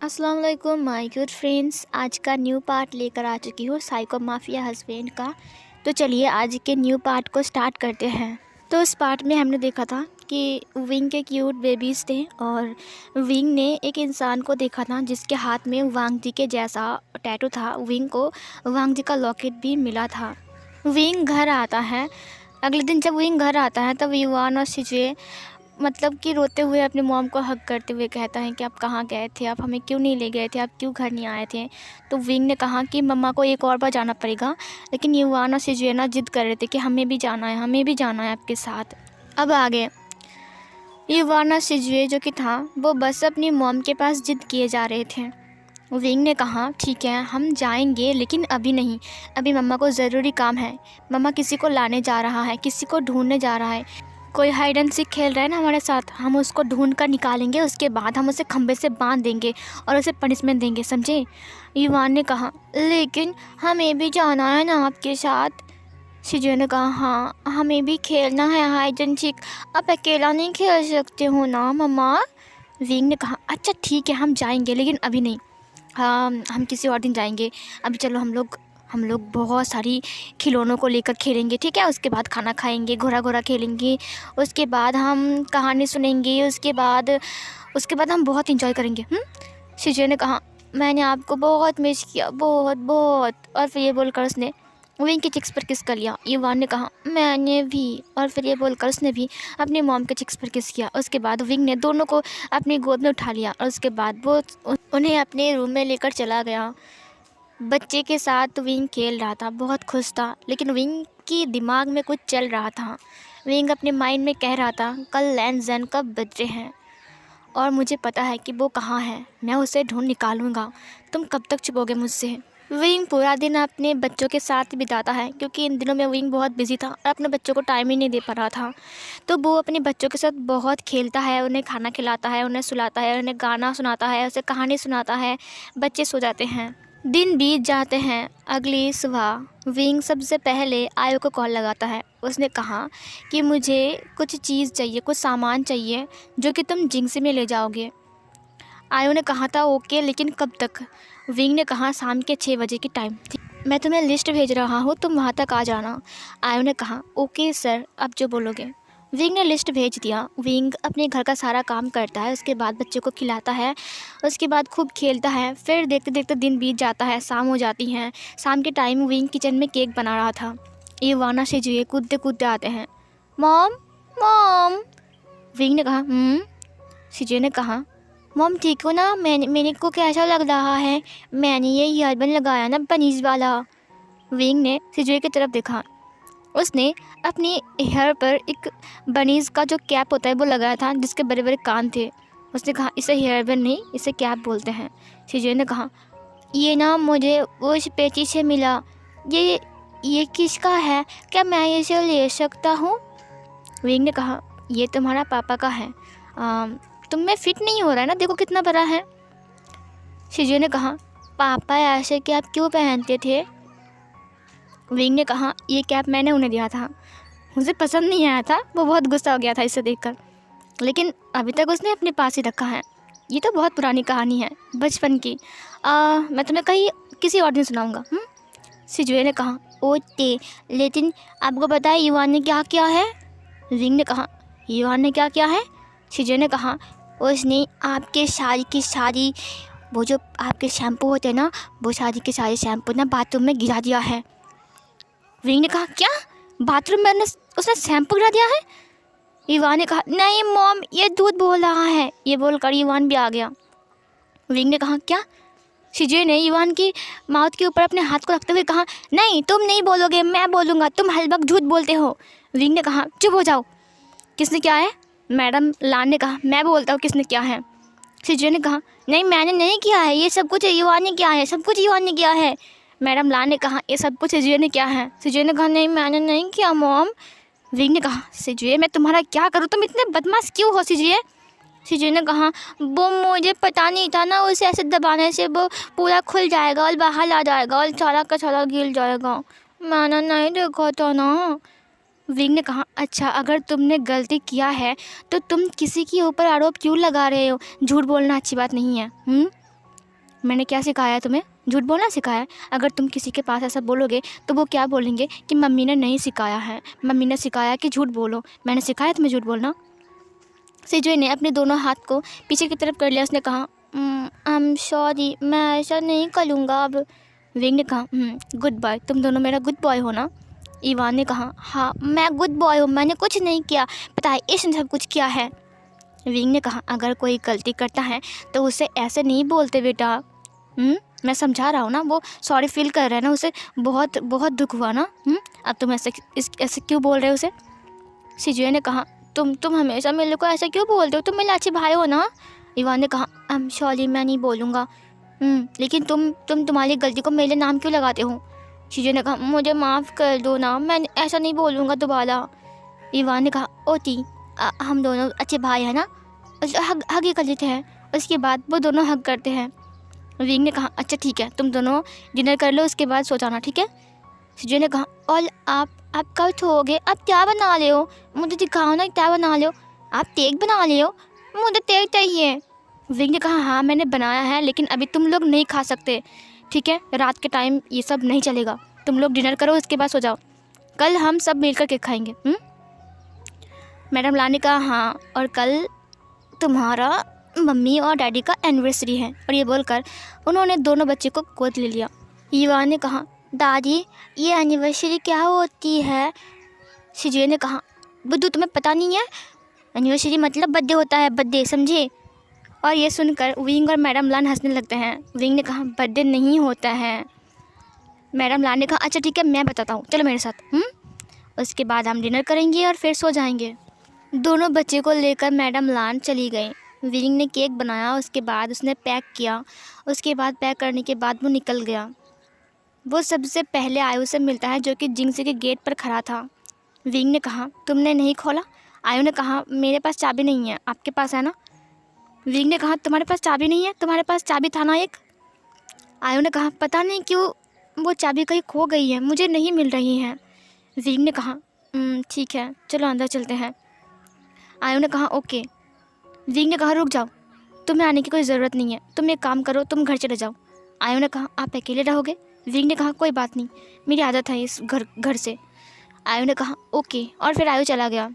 अस्सलाम वालेकुम my good friends. आज का न्यू पार्ट लेकर आ चुकी हूँ साइको माफिया हस्बैंड का। तो चलिए आज के न्यू पार्ट को स्टार्ट करते हैं। तो इस पार्ट में हमने देखा था कि विंग के क्यूट बेबीज़ थे और विंग ने एक इंसान को देखा था जिसके हाथ में वांग जी के जैसा टैटू था। विंग को वांग जी का लॉकेट भी मिला था। विंग घर आता है। अगले दिन जब विंग घर आता है तब युवान और शिजुए मतलब कि रोते हुए अपने मॉम को हग करते हुए कहता है कि आप कहाँ गए थे, आप हमें क्यों नहीं ले गए थे, आप क्यों घर नहीं आए थे। तो विंग ने कहा कि मम्मा को एक और बार जाना पड़ेगा, लेकिन युवान और सिजुएना जिद कर रहे थे कि हमें भी जाना है, हमें भी जाना है आपके साथ। अब आगे युवान और सिजुए जो कि था वो बस अपनी मॉम के पास जिद किए जा रहे थे। विंग ने कहा ठीक है हम जाएंगे, लेकिन अभी नहीं, अभी मम्मा को ज़रूरी काम है। मम्मा किसी को लाने जा रहा है, किसी को ढूंढने जा रहा है। कोई हाइड एंड सीक खेल रहा है ना हमारे साथ, हम उसको ढूंढ कर निकालेंगे, उसके बाद हम उसे खंबे से बांध देंगे और उसे पनिशमेंट देंगे, समझे। युवान ने कहा लेकिन हमें भी जाना है ना आपके साथ। शिजुए ने कहा हाँ हमें भी खेलना है हाइड एंड सीक, आप अकेला नहीं खेल सकते हो ना मम्मा। विंग ने कहा अच्छा ठीक है हम जाएंगे, लेकिन अभी नहीं, हाँ हम किसी और दिन जाएंगे। अभी चलो हम लोग बहुत सारी खिलौनों को लेकर खेलेंगे, ठीक है। उसके बाद खाना खाएंगे, घोड़ा घोड़ा खेलेंगे, उसके बाद हम कहानी सुनेंगे, उसके बाद हम बहुत इंजॉय करेंगे। शिजुए ने कहा मैंने आपको बहुत मिस किया, बहुत बहुत। और फिर ये बोलकर उसने विंग की चिक्स पर किस कर लिया। युवान ने कहा मैंने भी। और फिर ये बोलकर उसने भी अपनी मॉम के चिक्स पर किस किया। उसके बाद विंग ने दोनों को अपनी गोद में उठा लिया और उसके बाद वो उन्हें अपने रूम में लेकर चला गया। बच्चे के साथ विंग खेल रहा था, बहुत खुश था, लेकिन विंग की दिमाग में कुछ चल रहा था। विंग अपने माइंड में कह रहा था कल लैन जैन का बर्थडे है और मुझे पता है कि वो कहाँ है, मैं उसे ढूंढ निकालूंगा, तुम कब तक छुपोगे मुझसे। विंग पूरा दिन अपने बच्चों के साथ बिताता है, क्योंकि इन दिनों में विंग बहुत बिजी था और अपने बच्चों को टाइम ही नहीं दे पा रहा था। तो वो अपने बच्चों के साथ बहुत खेलता है, उन्हें खाना खिलाता है, उन्हें सुलाता है, उन्हें गाना सुनाता है, उसे कहानी सुनाता है। बच्चे सो जाते हैं, दिन बीत जाते हैं। अगली सुबह विंग सबसे पहले आयो को कॉल लगाता है। उसने कहा कि मुझे कुछ चीज़ चाहिए, कुछ सामान चाहिए जो कि तुम जिंगसी में ले जाओगे। आयो ने कहा था ओके, लेकिन कब तक। विंग ने कहा शाम के 6 बजे की टाइम थी, मैं तुम्हें लिस्ट भेज रहा हूँ, तुम वहाँ तक आ जाना। आयो ने कहा ओके सर, आप जो बोलोगे। विंग ने लिस्ट भेज दिया। विंग अपने घर का सारा काम करता है, उसके बाद बच्चों को खिलाता है, उसके बाद खूब खेलता है। फिर देखते देखते दिन बीत जाता है, शाम हो जाती है। शाम के टाइम विंग किचन में केक बना रहा था। इवाना शिजुए कूदते कूदते आते हैं। Mom mom. विंग ने कहा शिजुए ने कहा मॉम ठीक हो ना, मेरे को कैसा लग रहा है, मैंने ये ईयरबड लगाया ना बनीज वाला। विंग ने शिजुए की तरफ देखा। उसने अपनी हेयर पर एक बनीज का जो कैप होता है वो लगाया था, जिसके बड़े बड़े कान थे। उसने कहा इसे हेयर बैंड नहीं, इसे कैप बोलते हैं। शिजुए ने कहा ये ना मुझे उस पेटी से मिला, ये किसका है, क्या मैं इसे ले सकता हूँ। विंग ने कहा ये तुम्हारा पापा का है, तुम में फिट नहीं हो रहा है ना, देखो कितना बड़ा है। शिजुए ने कहा पापा ऐसे कैप क्यों पहनते थे। विंग ने कहा ये कैप मैंने उन्हें दिया था, मुझे पसंद नहीं आया था, वो बहुत गुस्सा हो गया था इसे देखकर, लेकिन अभी तक उसने अपने पास ही रखा है। ये तो बहुत पुरानी कहानी है बचपन की, मैं तुम्हें कहीं किसी और दिन सुनाऊंगा। शिजुए ने कहा ओके, लेकिन आपको पता है युवान ने क्या किया है। विंग ने कहा युवान ने क्या किया है। शिजुए ने कहा उसने आपके सारी की सारी वो जो आपके शैम्पू होते हैं ना, वो सारी के सारे शैम्पू ना बाथरूम में गिरा दिया है। विंग ने कहा क्या, बाथरूम में उसने शैम्पू गिरा दिया है। युवान ने कहा नहीं मॉम, ये दूध बोल रहा है। ये बोलकर युवान भी आ गया। विंग ने कहा क्या। शिजुए ने युवान की माउथ के ऊपर अपने हाथ को रखते हुए कहा नहीं तुम नहीं बोलोगे, मैं बोलूँगा, तुम हर वक्त झूठ बोलते हो। विंग ने कहा चुप हो जाओ, किसने क्या है। मैडम लान ने कहा मैं बोलता हूँ किसने क्या है। शिजुए ने कहा नहीं मैंने नहीं किया है, ये सब कुछ युवान ने किया है, सब कुछ युवान ने किया है। मैडम लान ने कहा ये सब कुछ शिजुए ने किया है। शिजुए ने कहा नहीं मैंने नहीं किया मॉम। विंग ने कहा शिजुए मैं तुम्हारा क्या करूँ, तुम इतने बदमाश क्यों हो शिजुए। शिजुए ने कहा वो मुझे पता नहीं था ना, उसे ऐसे दबाने से वो पूरा खुल जाएगा और बाहर आ जाएगा और सारा का सारा गिर जाएगा, मैंने नहीं देखा था ना। विंग ने कहा अच्छा अगर तुमने गलती किया है तो तुम किसी के ऊपर आरोप क्यों लगा रहे हो, झूठ बोलना अच्छी बात नहीं है। मैंने क्या सिखाया है तुम्हें? झूठ बोलना सिखाया है? अगर तुम किसी के पास ऐसा बोलोगे तो वो क्या बोलेंगे कि मम्मी ने नहीं सिखाया है, मम्मी ने सिखाया कि झूठ बोलो। मैंने सिखाया तुम्हें झूठ बोलना? सिजुए ने अपने दोनों हाथ को पीछे की तरफ कर लिया। उसने कहा आई एम सॉरी, मैं ऐसा नहीं करूँगा अब। विंग ने कहा गुड बॉय, तुम दोनों मेरा गुड बॉय हो ना? इवान ने कहा हाँ मैं गुड बॉय हूँ, मैंने कुछ नहीं किया, पता है इसने सब कुछ किया है। विंग ने कहा अगर कोई गलती करता है तो उसे ऐसे नहीं बोलते बेटा। मैं समझा रहा हूँ ना, वो सॉरी फील कर रहा है ना, उसे बहुत बहुत दुख हुआ ना। अब तुम ऐसे क्यों बोल रहे हो उसे? सिजुए ने कहा तुम हमेशा मेरे को ऐसा क्यों बोलते हो, तुम मेरे अच्छे भाई हो ना। इवान ने कहा आई एम सॉरी, मैं नहीं बोलूँगा। लेकिन तुम्हारी गलती को मेरे नाम क्यों लगाते हो? सिजुए ने कहा मुझे माफ़ कर दो ना, मैं ऐसा नहीं बोलूँगा दोबारा। इवान ने कहा ओटी हम दोनों अच्छे भाई हैं ना, हग ही कर लेते हैं। उसके बाद वो दोनों हग करते हैं। विंग ने कहा अच्छा ठीक है, तुम दोनों डिनर कर लो, उसके बाद सो जाना, ठीक है? सिजुए ने कहा और आप कब सोओगे? आप क्या बना ले हो? मुझे दिखाओ ना क्या बना ले हो। आप केक बना ले हो? मुझे केक चाहिए। विंग ने कहा हाँ मैंने बनाया है, लेकिन अभी तुम लोग नहीं खा सकते, ठीक है? रात के टाइम ये सब नहीं चलेगा, तुम लोग डिनर करो उसके बाद सो जाओ, कल हम सब मिलकर केक खाएंगे। मैडम ला ने कहा हाँ, और कल तुम्हारा मम्मी और डैडी का एनिवर्सरी है। और ये बोलकर उन्होंने दोनों बच्चे को गोद ले लिया। ईवान ने कहा दादी ये एनिवर्सरी क्या होती है? सिजुए ने कहा बुद्धू तुम्हें पता नहीं है, एनिवर्सरी मतलब बर्थडे होता है, बर्थडे, समझे? और ये सुनकर विंग और मैडम लान हंसने लगते हैं। विंग ने कहा बर्थडे नहीं होता है। मैडम लान ने कहा अच्छा ठीक है मैं बताता हूँ, चलो मेरे साथ। उसके बाद हम डिनर करेंगे और फिर सो जाएंगे। दोनों बच्चे को लेकर मैडम लान चली गई। विंग ने केक बनाया, उसके बाद उसने पैक किया, उसके बाद पैक करने के बाद वो निकल गया। वो सबसे पहले आयु से मिलता है जो कि जिंगसी के गेट पर खड़ा था। विंग ने कहा तुमने नहीं खोला? आयु ने कहा मेरे पास चाबी नहीं है, आपके पास है ना? विंग ने कहा तुम्हारे पास चाबी नहीं है, तुम्हारे पास चाबी था ना एक? आयु ने कहा पता नहीं क्यों वो चाबी कहीं खो गई है, मुझे नहीं मिल रही है। विंग ने कहा ठीक है चलो अंदर चलते हैं। आयु ने कहा ओके। विंग ने कहा रुक जाओ, तुम्हें आने की कोई ज़रूरत नहीं है, तुम एक काम करो तुम घर चले जाओ। आयु ने कहा आप अकेले रहोगे? विंग ने कहा कोई बात नहीं, मेरी आदत है इस घर से। आयु ने कहा ओके, और फिर आयु चला गया।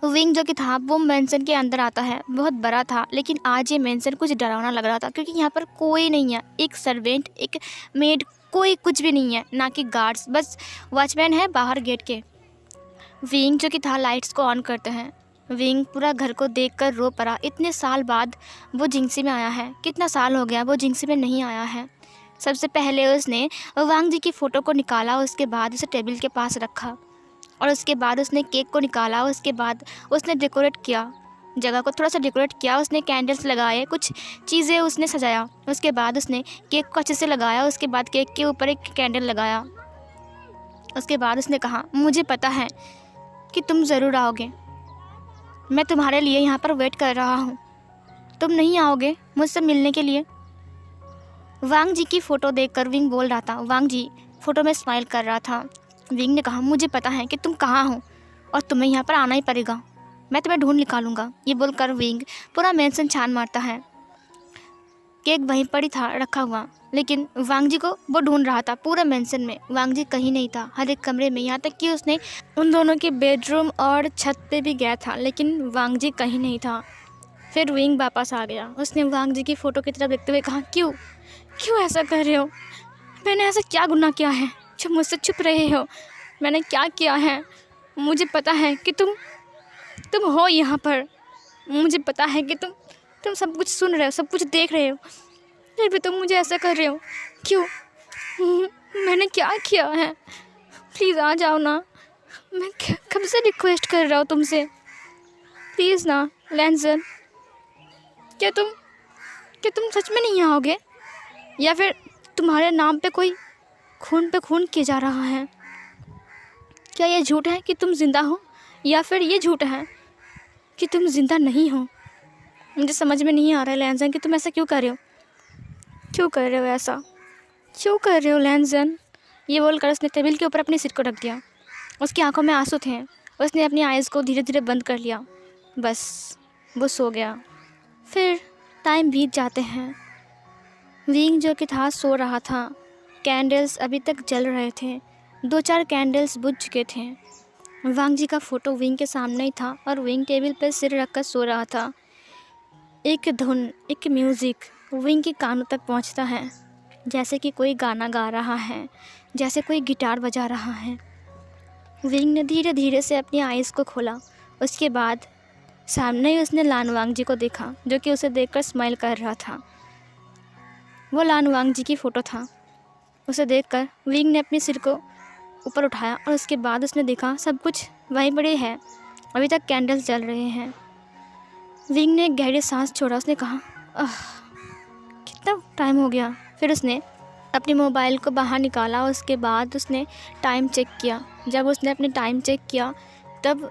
विंग जो कि था वो मेंशन के अंदर आता है, बहुत बड़ा था, लेकिन आज ये मेंशन कुछ डरावना लग रहा था क्योंकि यहाँ पर कोई नहीं है, एक सर्वेंट एक मेड कोई कुछ भी नहीं है, ना कि गार्ड्स, बस वॉचमैन है बाहर गेट के। विंग जो कि था लाइट्स को ऑन करते हैं। विंग पूरा घर को देखकर रो पड़ा, इतने साल बाद वो जिंगसी में आया है, कितना साल हो गया वो जिंगसी में नहीं आया है। सबसे पहले उसने वांग जी की फ़ोटो को निकाला, उसके बाद उसे टेबल के पास रखा, और उसके बाद उसने केक को निकाला, उसके बाद उसने डेकोरेट किया, जगह को थोड़ा सा डेकोरेट किया, उसने कैंडल्स लगाए, कुछ चीज़ें उसने सजाया, उसके बाद उसने केक को अच्छे से लगाया, उसके बाद केक के ऊपर एक कैंडल लगाया। उसके बाद उसने कहा मुझे पता है कि तुम ज़रूर आओगे, मैं तुम्हारे लिए यहाँ पर वेट कर रहा हूँ, तुम नहीं आओगे मुझसे मिलने के लिए? वांग जी की फ़ोटो देखकर विंग बोल रहा था। वांग जी फ़ोटो में स्माइल कर रहा था। विंग ने कहा मुझे पता है कि तुम कहाँ हो और तुम्हें यहाँ पर आना ही पड़ेगा, मैं तुम्हें ढूंढ निकालूंगा। ये बोलकर विंग पूरा मेंशन छान मारता है। केक वहीं पर ही था रखा हुआ, लेकिन वांग जी को वो ढूंढ रहा था पूरे मेंशन में। वांग जी कहीं नहीं था, हर एक कमरे में, यहाँ तक कि उसने उन दोनों के बेडरूम और छत पे भी गया था, लेकिन वांग जी कहीं नहीं था। फिर विंग वापस आ गया। उसने वांग जी की फ़ोटो की तरफ देखते हुए कहा क्यों ऐसा कर रहे हो? मैंने ऐसा क्या गुनाह किया है जो मुझसे छुप रहे हो? मैंने क्या किया है? मुझे पता है कि तुम हो यहाँ पर, मुझे पता है कि तुम सब कुछ सुन रहे हो, सब कुछ देख रहे हो, फिर भी तुम मुझे ऐसा कर रहे हो क्यों? मैंने क्या किया है? प्लीज़ आ जाओ ना, मैं कब से रिक्वेस्ट कर रहा हूँ तुमसे, प्लीज़ ना लैंसन। क्या तुम सच में नहीं आओगे, या फिर तुम्हारे नाम पे कोई खून पे खून किया जा रहा है? क्या ये झूठ है कि तुम ज़िंदा हो, या फिर ये झूठ है कि तुम ज़िंदा नहीं हो? मुझे समझ में नहीं आ रहा है लैंसन कि तुम ऐसा क्यों कर रहे हो, क्यों कर रहे हो ऐसा, क्यों कर रहे हो लैंसन? ये बोलकर उसने टेबल के ऊपर अपने सिर को रख दिया। उसकी आंखों में आंसू थे, उसने अपनी आइज़ को धीरे धीरे बंद कर लिया, बस वो सो गया। फिर टाइम बीत जाते हैं। विंग जो कि था सो रहा था। कैंडल्स अभी तक जल रहे थे, 2-4 कैंडल्स बुझ चुके थे। वांग जी का फ़ोटो विंग के सामने ही था और विंग टेबल पर सिर रखकर सो रहा था। एक धुन, एक म्यूज़िक विंग के कानों तक पहुंचता है, जैसे कि कोई गाना गा रहा है, जैसे कोई गिटार बजा रहा है। विंग ने धीरे धीरे से अपनी आइज़ को खोला। उसके बाद सामने ही उसने लान वांग जी को देखा, जो कि उसे देखकर स्माइल कर रहा था। वो लान वांग जी की फ़ोटो था। उसे देखकर विंग ने अपने सिर को ऊपर उठाया और उसके बाद उसने देखा सब कुछ वहीं पड़े है, अभी तक कैंडल्स जल रहे हैं। विंग ने एक गहरी सांस छोड़ा। उसने कहा, आह, कितना टाइम हो गया। फिर उसने अपने मोबाइल को बाहर निकाला। उसके बाद उसने टाइम चेक किया। जब उसने अपने टाइम चेक किया तब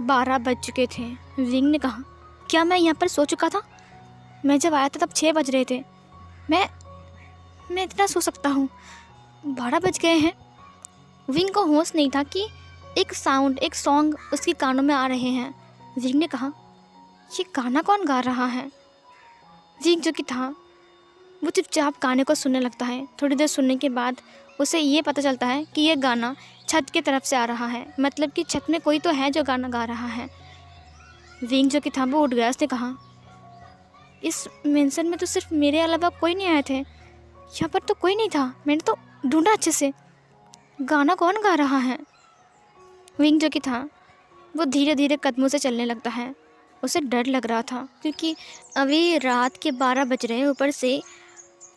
12 बज चुके थे। विंग ने कहा, क्या मैं यहाँ पर सो चुका था? मैं जब आया था तब 6 बज रहे थे। मैं इतना सो सकता हूँ? 12 बज गए हैं। विंग को होश नहीं था कि एक साउंड, एक सॉन्ग उसके कानों में आ रहे हैं। विंग ने कहा, ये गाना कौन गा रहा है? विंग जो कि था वो चुपचाप गाने को सुनने लगता है। थोड़ी देर सुनने के बाद उसे ये पता चलता है कि ये गाना छत की तरफ से आ रहा है, मतलब कि छत में कोई तो है जो गाना गा रहा है। विंग जो कि था वो उठ गया। उसने कहा, इस मेंशन में तो सिर्फ मेरे अलावा कोई नहीं आए थे, यहाँ पर तो कोई नहीं था, मैंने तो ढूंढा अच्छे से, गाना कौन गा रहा है? विंग जो कि था वो धीरे धीरे कदमों से चलने लगता है। उसे डर लग रहा था क्योंकि अभी रात के 12 बज रहे हैं, ऊपर से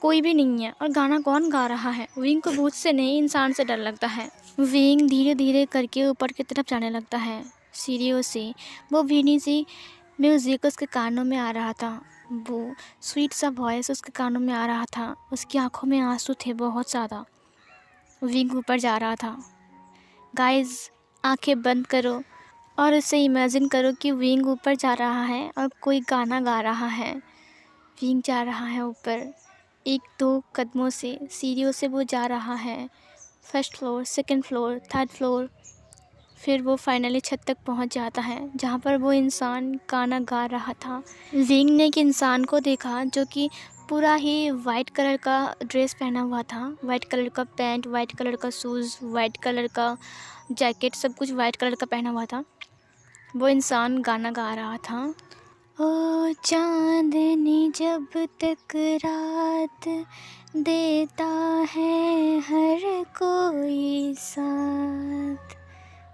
कोई भी नहीं है और गाना कौन गा रहा है। विंग को भूत से नहीं, इंसान से डर लगता है। विंग धीरे धीरे करके ऊपर की तरफ जाने लगता है सीढ़ियों से। वो भीनी सी म्यूज़िक उसके कानों में आ रहा था, वो स्वीट सा वॉइस उसके कानों में आ रहा था। उसकी आंखों में आंसू थे बहुत ज़्यादा। विंग ऊपर जा रहा था। गाइस, आंखें बंद करो और उसे इमेजिन करो कि विंग ऊपर जा रहा है और कोई गाना गा रहा है। विंग जा रहा है ऊपर, 1-2 कदमों से, सीढ़ियों से वो जा रहा है। First floor, second floor, third floor, फिर वो फाइनली छत तक पहुंच जाता है जहां पर वो इंसान गाना गा रहा था। विंग ने एक इंसान को देखा जो कि पूरा ही वाइट कलर का ड्रेस पहना हुआ था, वाइट कलर का पैंट, वाइट कलर का शूज़, वाइट कलर का जैकेट, सब कुछ वाइट कलर का पहना हुआ था। वो इंसान गाना गा रहा था, ओ चांदनी जब तक रात देता है हर कोई साथ।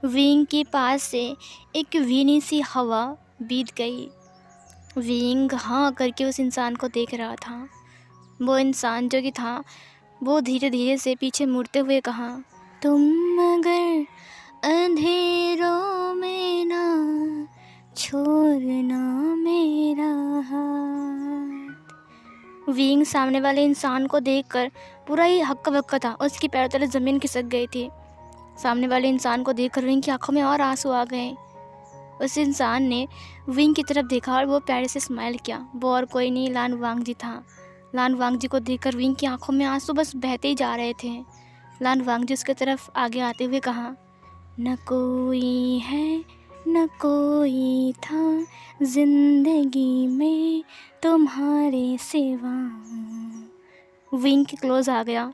विंग के पास से एक भीनी सी हवा बीत गई। विंग हाँ करके उस इंसान को देख रहा था। वो इंसान जो कि था वो धीरे धीरे से पीछे मुड़ते हुए कहा, तुम अगर अंधेरों में ना छोड़ना मेरा हाथ। विंग सामने वाले इंसान को देखकर पूरा ही हक्का बक्का था। उसकी पैरों तले ज़मीन खिसक गई थी। सामने वाले इंसान को देखकर विंग की आंखों में और आंसू आ गए। उस इंसान ने विंग की तरफ देखा और वो प्यारे से स्माइल किया। वो और कोई नहीं, लान वांग जी था। लान वांग जी को देखकर विंग की आंखों में आंसू बस बहते ही जा रहे थे। लान वांग जी उसके तरफ आगे आते हुए कहा, न कोई है न कोई था जिंदगी में तुम्हारे सिवा। विंग के क्लोज आ गया।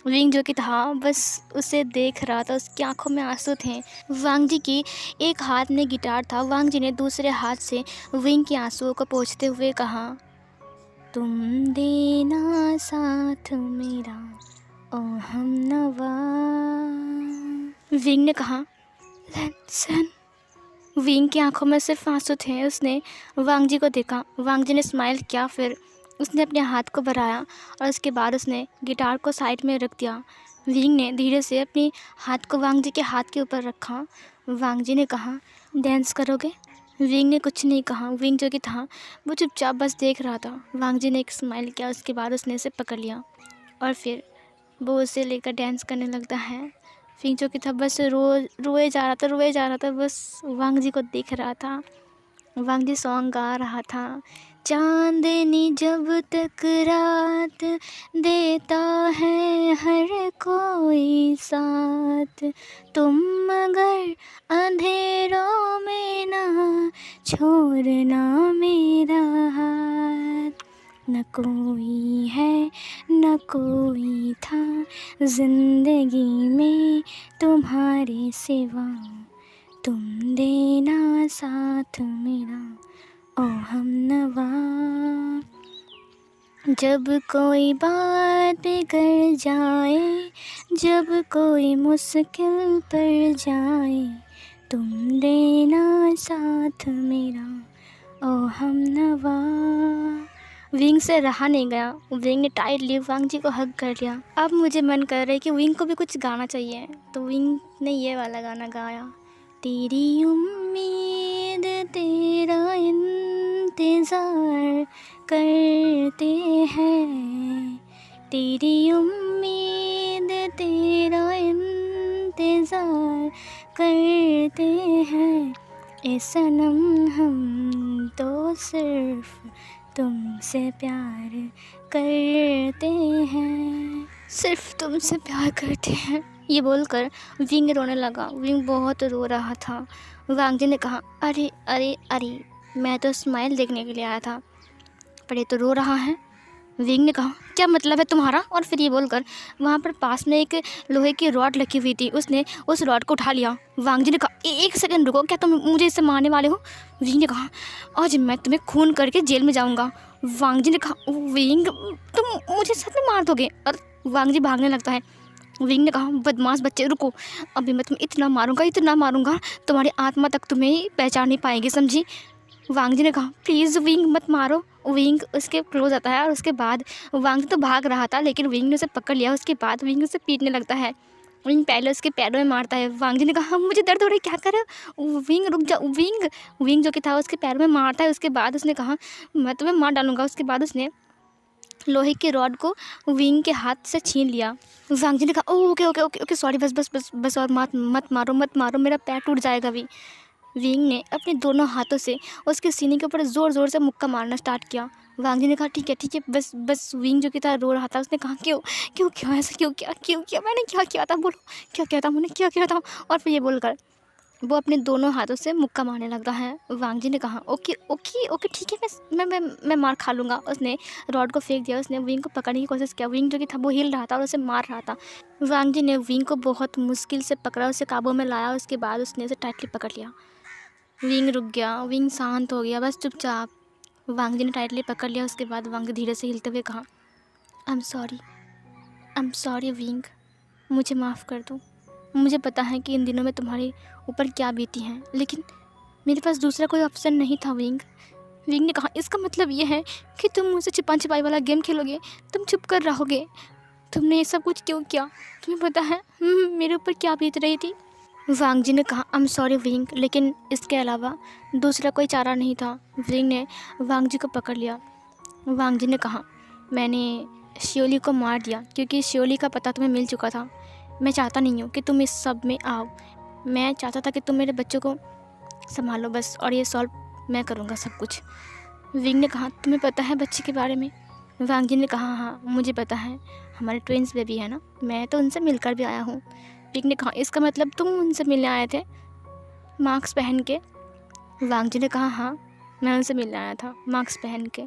विंग जो कि था बस उसे देख रहा था, उसकी आंखों में आंसू थे। वांग जी की एक हाथ में गिटार था। वांग जी ने दूसरे हाथ से विंग के आंसुओं को पोंछते हुए कहा, तुम देना साथ मेरा ओ हमनवा। विंग ने कहा, लेसन। विंग की आंखों में सिर्फ आंसू थे। उसने वांग जी को देखा। वांग जी ने स्माइल किया, फिर उसने अपने हाथ को बढ़ाया और उसके बाद उसने गिटार को साइड में रख दिया। विंग ने धीरे से अपने हाथ को वांग जी के हाथ के ऊपर रखा। वांग जी ने कहा, डांस करोगे? विंग ने कुछ नहीं कहा। विंग जो कि था वो चुपचाप बस देख रहा था। वांग जी ने एक स्माइल किया, उसके बाद उसने उसे पकड़ लिया और फिर वो उसे लेकर डांस करने लगता है। विंग जो कि था बस रोए जा रहा था, बस वांग जी को देख रहा था। वांग जी सॉन्ग गा रहा था, चांदनी जब तक रात देता है हर कोई साथ, तुम मगर अंधेरों में ना छोड़ना मेरा हाथ। न कोई है न कोई था जिंदगी में तुम्हारे सिवा, तुम देना साथ मेरा ओ हमनवा। जब कोई बात बिगड़ जाए, जब कोई मुश्किल पड़ जाए, तुम देना साथ मेरा ओ हमनवा। विंग से रहा नहीं गया, विंग ने टाइटली वांग जी को हग कर लिया। अब मुझे मन कर रहा है कि विंग को भी कुछ गाना चाहिए, तो विंग ने ये वाला गाना गाया। तेरी उम्मीद तेरा इंतज़ार करते हैं, तेरी उम्मीद तेरा इंतज़ार करते हैं, ए सनम हम तो सिर्फ तुमसे प्यार करते हैं, सिर्फ तुमसे प्यार करते हैं। ये बोलकर विंग रोने लगा। विंग बहुत रो रहा था। वांग जी ने कहा, अरे अरे अरे, मैं तो स्माइल देखने के लिए आया था, पर ये तो रो रहा है। विंग ने कहा, क्या मतलब है तुम्हारा? और फिर ये बोलकर वहाँ पर पास में एक लोहे की रॉड लगी हुई थी, उसने उस रॉड को उठा लिया। वांग जी ने कहा, एक सेकंड रुको, क्या तुम मुझे इससे मारने वाले हो? विंग ने कहा, आज मैं तुम्हें खून करके जेल में जाऊँगा। वांग जी ने कहा, विंग तुम मुझे सच में मार दोगे? और वांग जी भागने लगता है। विंग ने कहा, बदमाश बच्चे रुको, अभी मैं तुम्हें इतना मारूंगा तुम्हारी आत्मा तक तुम्हें पहचान नहीं पाएगी, समझी? वांग जी ने कहा, प्लीज़ विंग मत मारो। विंग उसके क्लोज आता है और उसके बाद वांग जी तो भाग रहा था, लेकिन विंग ने उसे पकड़ लिया। उसके बाद विंग उसे पीटने लगता है। विंग पहले उसके पैरों में मारता है। वांग जी ने कहा, मुझे दर्द हो रहा है, क्या कर रहे हो? विंग रुक जा। विंग जो कि था उसके पैरों में मारता है। उसके बाद उसने कहा, मैं तुम्हें मार डालूंगा। उसके बाद उसने लोहे के रॉड को विंग के हाथ से छीन लिया। वांग जी ने कहा, okay okay okay okay sorry, बस बस बस बस और मत मारो, मेरा पैर टूट जाएगा भी। विंग ने अपने दोनों हाथों से उसके सीने के ऊपर ज़ोर ज़ोर से मुक्का मारना स्टार्ट किया। वांग जी ने कहा, ठीक है बस बस। विंग जो कि था रो रहा था। उसने कहा, क्यों ऐसा क्यों किया मैंने? क्या किया था? बोलो, क्या किया था मैंने? क्या किया था? और फिर ये बोलकर वो अपने दोनों हाथों से मुक्का मारने लग रहा है। वांग जी ने कहा, ओके ओके ओके ठीक है, मैं मार खा लूँगा। उसने रॉड को फेंक दिया। उसने विंग को पकड़ने की कोशिश किया। विंग जो कि था वो हिल रहा था और उसे मार रहा था। वांग जी ने विंग को बहुत मुश्किल से पकड़ा, उसे काबू में लाया। उसके बाद उसने उसे टाइटली पकड़ लिया। विंग रुक गया, विंग शांत हो गया, बस चुपचाप। वांग जी ने टाइटली पकड़ लिया। उसके बाद वांग धीरे से हिलते हुए कहा, आई एम सॉरी विंग, मुझे माफ़ कर दो। मुझे पता है कि इन दिनों में तुम्हारे ऊपर क्या बीती है, लेकिन मेरे पास दूसरा कोई ऑप्शन नहीं था विंग। विंग ने कहा, इसका मतलब ये है कि तुम मुझसे छिपन छिपाई वाला गेम खेलोगे? तुम चुप कर रहोगे? तुमने ये सब कुछ क्यों किया? तुम्हें पता है मेरे ऊपर क्या बीत रही थी? वांग जी ने कहा, आई एम सॉरी विंग, लेकिन इसके अलावा दूसरा कोई चारा नहीं था। विंग ने वांग जी को पकड़ लिया। वांग जी ने कहा, मैंने शियोली को मार दिया क्योंकि शियोली का पता तुम्हें मिल चुका था। मैं चाहता नहीं हूँ कि तुम इस सब में आओ। मैं चाहता था कि तुम मेरे बच्चों को संभालो बस, और ये सॉल्व मैं करूँगा सब कुछ। विंग ने कहा, तुम्हें पता है बच्चे के बारे में? वांग जी ने कहा, हाँ मुझे पता है, हमारे ट्विंस बेबी है ना, मैं तो उनसे मिलकर भी आया हूँ। विंग ने कहा, इसका मतलब तुम उनसे मिलने आए थे मास्क पहन के? वांग जी ने कहा, हाँ मैं उनसे मिलने आया था मास्क पहन के।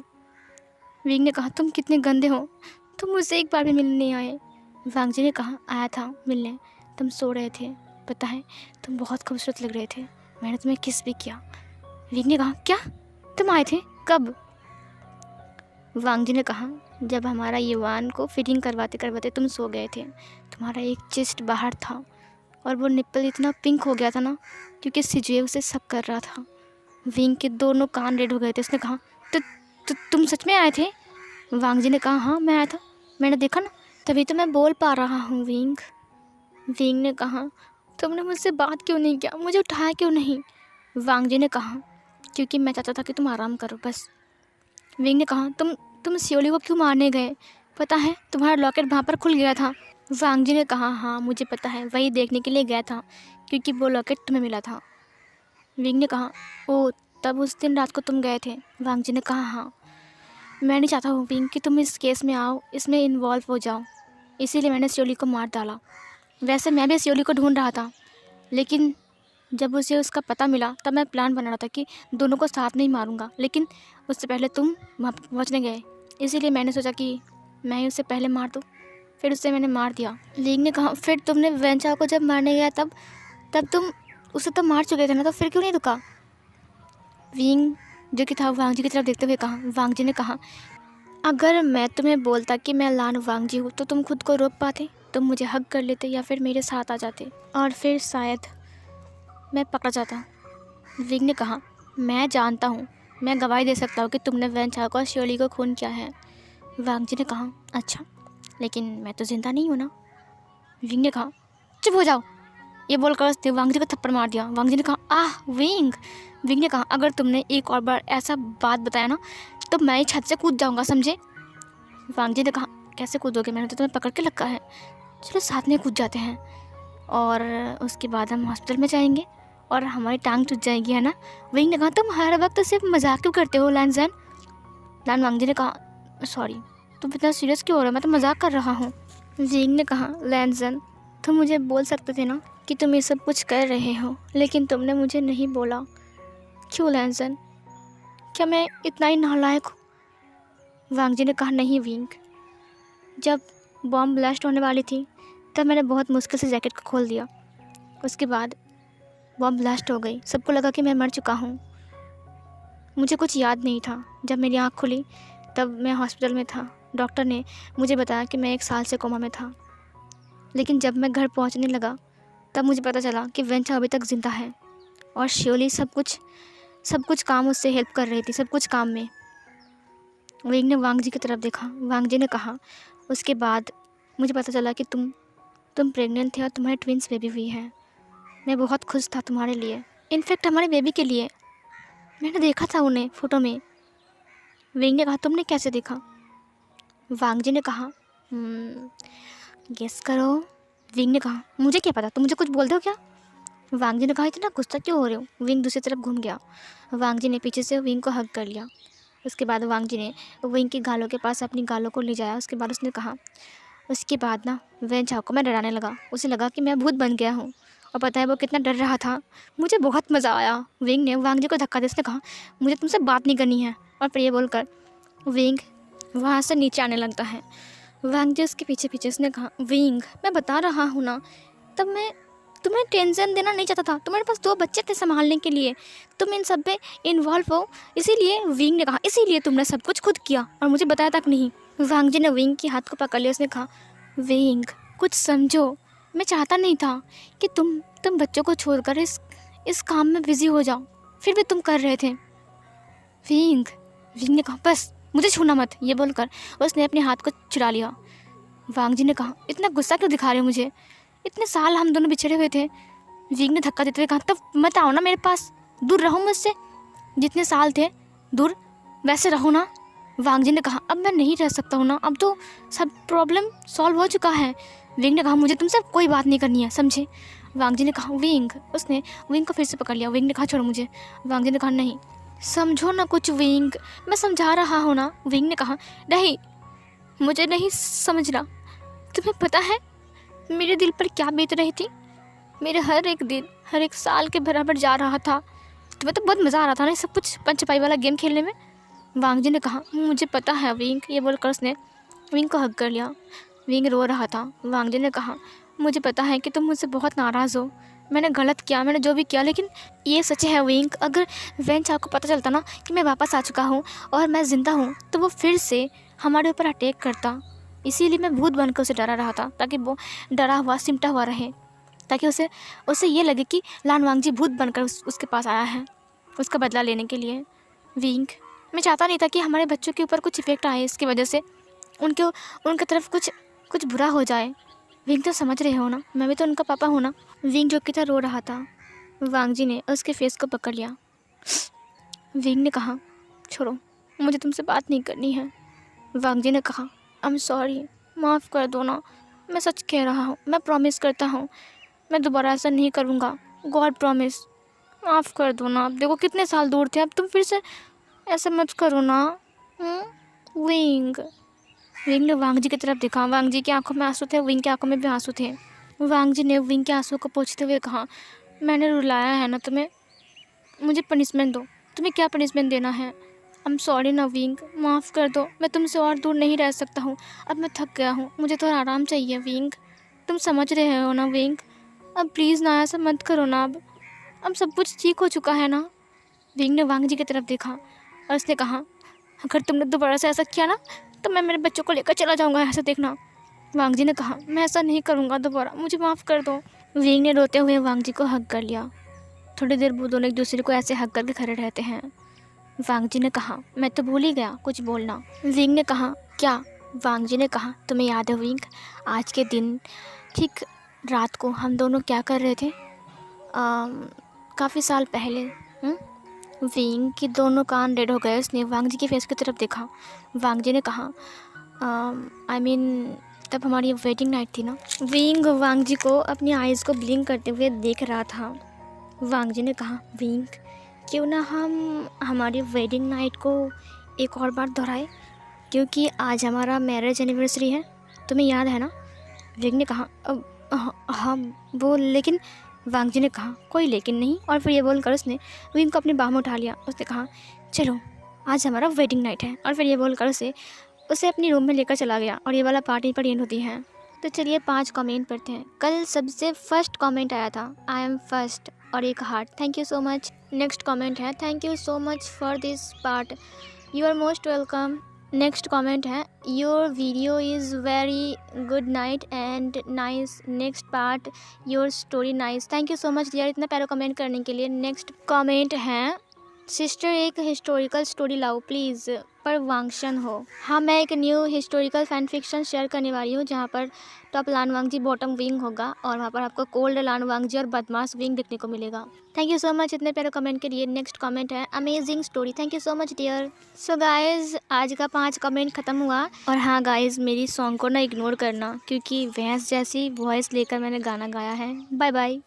विंग ने कहा, तुम कितने गंदे हो, तुम मुझसे एक बार भी मिलने नहीं आए। वांग जी ने कहा, आया था मिलने, तुम सो रहे थे, पता है तुम बहुत खूबसूरत लग रहे थे, मैंने तुम्हें किस भी किया। विंग ने कहा, क्या तुम आए थे? कब? वांग जी ने कहा, जब हमारा युवान को फिटिंग करवाते करवाते तुम सो गए थे। तुम्हारा एक चेस्ट बाहर था और वो निप्पल इतना पिंक हो गया था ना, क्योंकि सिजुए उसे शक कर रहा था। विंग के दोनों कान रेड हो गए थे। उसने कहा, तो तुम सच में आए थे? वांग जी ने कहा, हाँ मैं आया था, मैंने देखा ना, तभी तो मैं बोल पा रहा हूँ विंग। विंग ने कहा, तुमने मुझसे बात क्यों नहीं किया, मुझे उठाया क्यों नहीं? वांग जी ने कहा, क्योंकि मैं चाहता था कि तुम आराम करो बस। विंग ने कहा, तुम शियोली को क्यों मारने गए? पता है तुम्हारा लॉकेट वहाँ पर खुल गया था। वांग जी ने कहा, हाँ मुझे पता है, वही देखने के लिए गया था क्योंकि वो लॉकेट तुम्हें मिला था। विंग ने कहा, ओह तब उस दिन रात को तुम गए थे? वांग जी ने कहा, हाँ मैं नहीं चाहता हूँ विंग कि तुम इस केस में आओ, इसमें इन्वॉल्व हो जाओ, इसीलिए मैंने शियोली को मार डाला। वैसे मैं भी शियोली को ढूंढ रहा था, लेकिन जब उसे उसका पता मिला तब मैं प्लान बना रहा था कि दोनों को साथ नहीं मारूंगा, लेकिन उससे पहले तुम वहाँ पहुँचने गए इसीलिए मैंने सोचा कि मैं ही उसे पहले मार दूँ, फिर उसे मैंने मार दिया। विंग ने कहा, फिर तुमने वेंचाओ को जब मारने गया तब तुम उसे तो मार चुके थे ना, तो फिर क्यों नहीं रुका? विंग जो कि था वांग जी की तरफ देखते हुए कहा। वांग जी ने कहा, अगर मैं तुम्हें बोलता कि मैं लान वांग जी हूँ तो तुम खुद को रोक पाते, तुम मुझे हग कर लेते या फिर मेरे साथ आ जाते और फिर शायद मैं पकड़ा जाता। विंग ने कहा, मैं जानता हूँ, मैं गवाही दे सकता हूँ कि तुमने वेंचाओ को और श्योली को खून किया है। वांग जी ने कहा, अच्छा, लेकिन मैं तो जिंदा नहीं हूँ ना। विंग ने कहा, चुप हो जाओ। ये बोलकर उसने वांग जी को थप्पड़ मार दिया। वांग जी ने कहा, आह विंग। विंग ने कहा, अगर तुमने एक और बार ऐसा बात बताया ना तो मैं छत से कूद जाऊंगा, समझे? वांग जी ने कहा, कैसे कूदोगे, मैंने तो तुम्हें पकड़ के रखा है। चलो साथ में कूद जाते हैं और उसके बाद हम हॉस्पिटल में जाएंगे और हमारी टांग टूट जाएगी, है ना? विंग ने कहा, तुम हर वक्त सिर्फ मजाक क्यों करते हो लैनजन? वांग जी ने कहा, सॉरी, तुम इतना सीरियस क्यों हो रहे हो, मैं तो मजाक कर रहा हूँ। विंग ने कहा, लैनजन तुम मुझे बोल सकते थे ना कि तुम ये सब कुछ कर रहे हो, लेकिन तुमने मुझे नहीं बोला। क्यों लैनजन, क्या मैं इतना ही नालायक हूँ? वांग जी ने कहा, नहीं विंग, जब बॉम्ब ब्लास्ट होने वाली थी तब मैंने बहुत मुश्किल से जैकेट को खोल दिया। उसके बाद बॉम्ब ब्लास्ट हो गई, सबको लगा कि मैं मर चुका हूँ। मुझे कुछ याद नहीं था। जब मेरी आँख खुली तब मैं हॉस्पिटल में था। डॉक्टर ने मुझे बताया कि मैं 1 साल से कोमा में था, लेकिन जब मैं घर पहुँचने लगा तब मुझे पता चला कि वेंचा अभी तक ज़िंदा है और श्योली सब कुछ काम उससे हेल्प कर रही थी, सब कुछ काम में। विंग ने वांग जी की तरफ देखा। वांग जी ने कहा, उसके बाद मुझे पता चला कि तुम प्रेग्नेंट थे और तुम्हारे ट्विंस बेबी हुई है। मैं बहुत खुश था तुम्हारे लिए, इनफैक्ट हमारे बेबी के लिए। मैंने देखा था उन्हें फ़ोटो में। विंग ने कहा, तुमने कैसे देखा? वांग जी ने कहा, गेस करो। विंग ने कहा, मुझे क्या पता, तुम मुझे कुछ बोल दो क्या? वांग जी ने कहा, इतना गुस्सा क्यों हो रहे हो? विंग दूसरी तरफ घूम गया। वांग जी ने पीछे से विंग को हग कर लिया। उसके बाद वांग जी ने विंग की गालों के पास अपनी गालों को ले जाया। उसके बाद उसने कहा, उसके बाद ना वेंचाओ को मैं डराने लगा। उसे लगा कि मैं भूत बन गया हूँ और पता है वो कितना डर रहा था। मुझे बहुत मज़ा आया। विंग ने वांग जी को धक्का दे उसने कहा, मुझे तुमसे बात नहीं करनी है। और फिर ये बोलकर विंग वहाँ से नीचे आने लगता है। वांग जी उसके पीछे पीछे। उसने कहा, विंग मैं बता रहा हूँ ना, तब मैं तुम्हें टेंशन देना नहीं चाहता था। तुम्हारे पास 2 बच्चे थे संभालने के लिए, तुम इन सब में इन्वॉल्व हो, इसीलिए। विंग ने कहा, इसीलिए तुमने सब कुछ खुद किया और मुझे बताया तक नहीं। वांग जी ने विंग के हाथ को पकड़ लिया। उसने कहा, विंग कुछ समझो, मैं चाहता नहीं था कि तुम बच्चों को छोड़कर इस काम में बिजी हो जाओ, फिर भी तुम कर रहे थे। विंग ने कहा, बस मुझे छूना मत। ये बोलकर उसने अपने हाथ को छुड़ा लिया। वांग जी ने कहा, इतना गुस्सा क्यों दिखा रहे हो मुझे? इतने साल हम दोनों बिछड़े हुए थे। विंग ने धक्का देते हुए कहा, तब मत आओ ना मेरे पास, दूर रहो मुझसे। जितने साल थे दूर वैसे रहो ना। वांग जी ने कहा, अब मैं नहीं रह सकता हूँ ना, अब तो सब प्रॉब्लम सॉल्व हो चुका है। विंग ने कहा, मुझे तुमसे कोई बात नहीं करनी है, समझे? वांग जी ने कहा, विंग। उसने विंग को फिर से पकड़ लिया। विंग ने कहा, छोड़ो मुझे। वांग जी ने कहा, नहीं, समझो ना कुछ विंग, मैं समझा रहा हूँ ना। विंग ने कहा, नहीं, मुझे नहीं समझना। तुम्हें पता है मेरे दिल पर क्या बीत रही थी? मेरे हर एक दिन हर एक साल के बराबर जा रहा था। तुम्हें तो बहुत मज़ा आ रहा था ना सब कुछ पंचपाई वाला गेम खेलने में। वांग जी ने कहा, मुझे पता है विंग। ये बोलकर उसने विंग को हग कर लिया। विंग रो रहा था। वांग जी ने कहा, मुझे पता है कि तुम मुझसे बहुत नाराज़ हो, मैंने गलत किया, मैंने जो भी किया, लेकिन ये सच है विंग, अगर वेंचाओ को पता चलता ना कि मैं वापस आ चुका हूँ और मैं ज़िंदा हूँ तो वो फिर से हमारे ऊपर अटैक करता। इसीलिए मैं भूत बनकर उसे डरा रहा था, ताकि वो डरा हुआ सिमटा हुआ रहे, ताकि उसे ये लगे कि लान वांग जी भूत बनकर उसके पास आया है उसका बदला लेने के लिए। विंग मैं चाहता नहीं था कि हमारे बच्चों के ऊपर कुछ इफ़ेक्ट आए, इसकी वजह से उनके तरफ कुछ बुरा हो जाए। विंग तो समझ रहे हो ना, मैं भी तो उनका पापा हूँ ना। विंग जो कि था रो रहा था। वांग जी ने उसके फेस को पकड़ लिया। विंग ने कहा, छोड़ो, मुझे तुमसे बात नहीं करनी है। वांग जी ने कहा, आई एम सॉरी, माफ़ कर दो ना, मैं सच कह रहा हूँ, मैं प्रॉमिस करता हूँ मैं दोबारा ऐसा नहीं करूँगा, गॉड प्रॉमिस, माफ़ कर दो ना। अब देखो कितने साल दूर थे, अब तुम फिर से ऐसा मत करो ना। विंग ने वांग जी की तरफ देखा। वांग जी की आंखों में आंसू थे, विंग की आंखों में भी आंसू थे। वांग जी ने विंग के आंसू को पोंछते हुए कहा, मैंने रुलाया है ना तुम्हें, मुझे पनिशमेंट दो। तुम्हें क्या पनिशमेंट देना है? आई एम सॉरी ना विंग, माफ़ कर दो, मैं तुमसे और दूर नहीं रह सकता हूँ। अब मैं थक गया हूँ, मुझे थोड़ा आराम चाहिए विंग। तुम समझ रहे हो ना विंग? अब प्लीज़ ना ऐसा मत करो ना। अब सब कुछ ठीक हो चुका है ना। विंग ने वांग जी की तरफ देखा और उसने कहा, अगर तुमने दोबारा से ऐसा किया ना तो मैं मेरे बच्चों को लेकर चला जाऊँगा, ऐसा देखना। वांग जी ने कहा, मैं ऐसा नहीं करूँगा दोबारा, मुझे माफ़ कर दो। विंग ने रोते हुए वांग जी को हग कर लिया। थोड़ी देर वो दोनों एक दूसरे को ऐसे हग करके खड़े रहते हैं। वांग जी ने कहा, मैं तो भूल ही गया कुछ बोलना। विंग ने कहा, क्या? वांग जी ने कहा, तुम्हें याद है विंग, आज के दिन ठीक रात को हम दोनों क्या कर रहे थे? काफ़ी साल पहले। विंग के दोनों कान रेड हो गए। उसने वांग जी के फेस की तरफ देखा। वांग जी ने कहा, आई मीन तब हमारी वेडिंग नाइट थी ना। विंग वांग जी को अपनी आइज़ को ब्लिंक करते हुए देख रहा था। वांग जी ने कहा, विंग क्यों ना हम हमारी वेडिंग नाइट को एक और बार दोहराए, क्योंकि आज हमारा मैरिज एनिवर्सरी है, तुम्हें याद है ना? विंग ने कहा, हाँ वो लेकिन। वांग जी ने कहा, कोई लेकिन नहीं। और फिर ये बोलकर उसने विंग को अपनी बाह में उठा लिया। उसने कहा, चलो आज हमारा वेडिंग नाइट है। और फिर ये बोलकर उसे अपनी रूम में लेकर चला गया। और ये वाला पार्ट यहीं पर एंड होती है। तो चलिए 5 कमेंट पढ़ते हैं। कल सबसे फर्स्ट कमेंट आया था, आई एम फर्स्ट और एक heart, thank you so much. Next comment है, thank you so much for this part, you are most welcome. Next comment है, your video is very good night and nice, next part your story nice, thank you so much dear इतना प्यारा comment करने के लिए। Next comment है, sister एक historical story लाओ please, पर वांगशन हो। हाँ, मैं एक new historical fan fiction share करने वाली हूँ जहाँ पर टॉप लान वांग जी बॉटम विंग होगा और वहाँ पर आपको कोल्ड लान वांग जी और बदमाश विंग देखने को मिलेगा। थैंक यू सो मच इतने प्यारे कमेंट के लिए। नेक्स्ट कमेंट है, amazing story, thank you so much dear. So guys आज का 5 कमेंट ख़त्म हुआ। और हाँ गाइज, मेरी सॉन्ग को ना इग्नोर करना, क्योंकि भैंस जैसी वॉइस लेकर मैंने गाना गाया है। Bye bye.